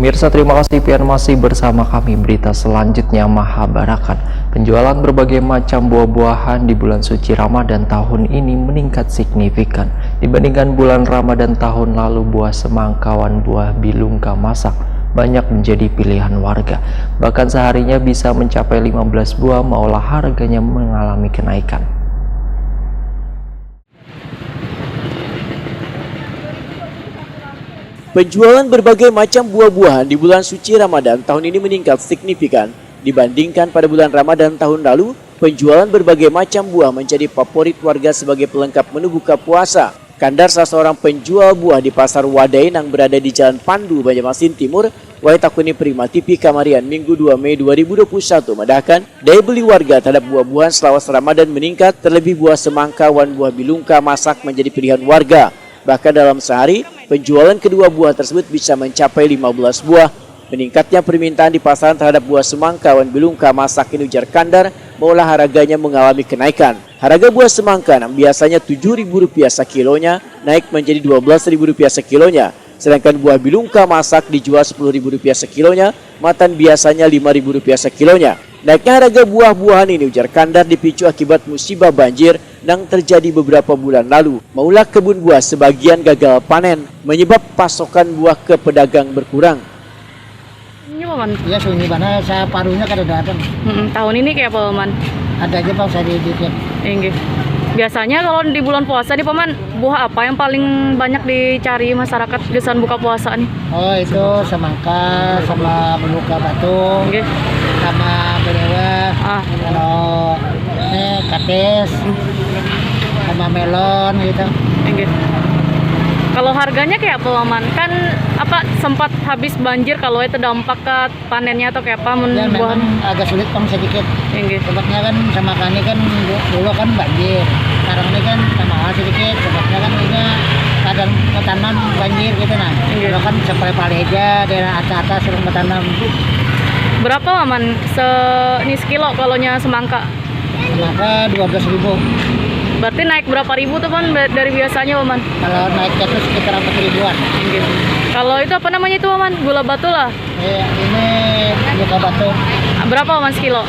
Pemirsa, terima kasih pian masih bersama kami. Berita selanjutnya Mahabarakat. Penjualan berbagai macam buah-buahan di bulan suci Ramadan tahun ini meningkat signifikan. Dibandingkan bulan Ramadan tahun lalu, buah semangkawan, buah bilungka masak banyak menjadi pilihan warga. Bahkan seharinya bisa mencapai 15 buah, maulah harganya mengalami kenaikan. Penjualan berbagai macam buah-buahan di bulan suci Ramadan tahun ini meningkat signifikan. Dibandingkan pada bulan Ramadan tahun lalu, penjualan berbagai macam buah menjadi favorit warga sebagai pelengkap menu buka puasa. Kandar, salah seorang penjual buah di Pasar Wadain yang berada di Jalan Pandu, Banjarmasin Timur, Waitakuni Prima TV Kamarian, Minggu 2 Mei 2021, mendahkan daya beli warga terhadap buah-buahan selawas Ramadan meningkat, terlebih buah semangkawan, buah bilungka masak menjadi pilihan warga. Bahkan dalam sehari, penjualan kedua buah tersebut bisa mencapai 15 buah. Meningkatnya permintaan di pasaran terhadap buah semangka wan bilungka masak ini, ujar Kandar, maulah harganya mengalami kenaikan. Harga buah semangka yang biasanya Rp7.000 sekilonya naik menjadi Rp12.000 sekilonya. Sedangkan buah bilungka masak dijual Rp10.000 sekilonya, matan biasanya Rp5.000 sekilonya. Naiknya harga buah-buahan ini, ujar Kandar, dipicu akibat musibah banjir yang terjadi beberapa bulan lalu. Maulah kebun buah sebagian gagal panen, menyebab pasokan buah ke pedagang berkurang. Ini Paman? Iya, sunyi mana saya paruhnya kada datang. Tahun ini kayak apa Paman? Ada aja Pak, saya dikit. Enggak. Biasanya kalau di bulan puasa nih Paman, buah apa yang paling banyak dicari masyarakat desain buka puasa nih? Oh, itu semangka sama beluka batu. Enggak. Sama berewa. Kalau ini kates sama melon gitu. Enggak. Kalau harganya kayak apa Paman? Kan apa sempat habis banjir, kalau itu dampak ke panennya atau kayak apa Ya, buah? memang agak sulit Bang sedikit. Enggak. Sebabnya kan sama kani kan dulu kan banjir. Sekarang ini kan sama sedikit. Sebabnya kan ini kadang tanam banjir gitu nah. Dulu kan sampai Paleja daerah atas-atas sering bertanam. Berapa Paman ini sekilo kalonya semangka? Maka 12.000. Berarti naik berapa ribu tuh Paman dari biasanya Paman? Kalau naiknya itu sekitar 4.000-an. Gitu. Kalau itu apa namanya itu Paman? Gula batu lah. Ini buka batu. Berapa Paman sekilo?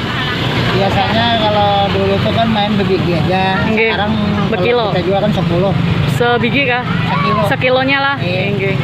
Biasanya kalau dulu itu kan main bebiji aja. Nggih. Sekarang Berkilo. kalau kita jual kan 10. Sebiji kah? Sekilo. Sekilonya lah. Iya. Nggih.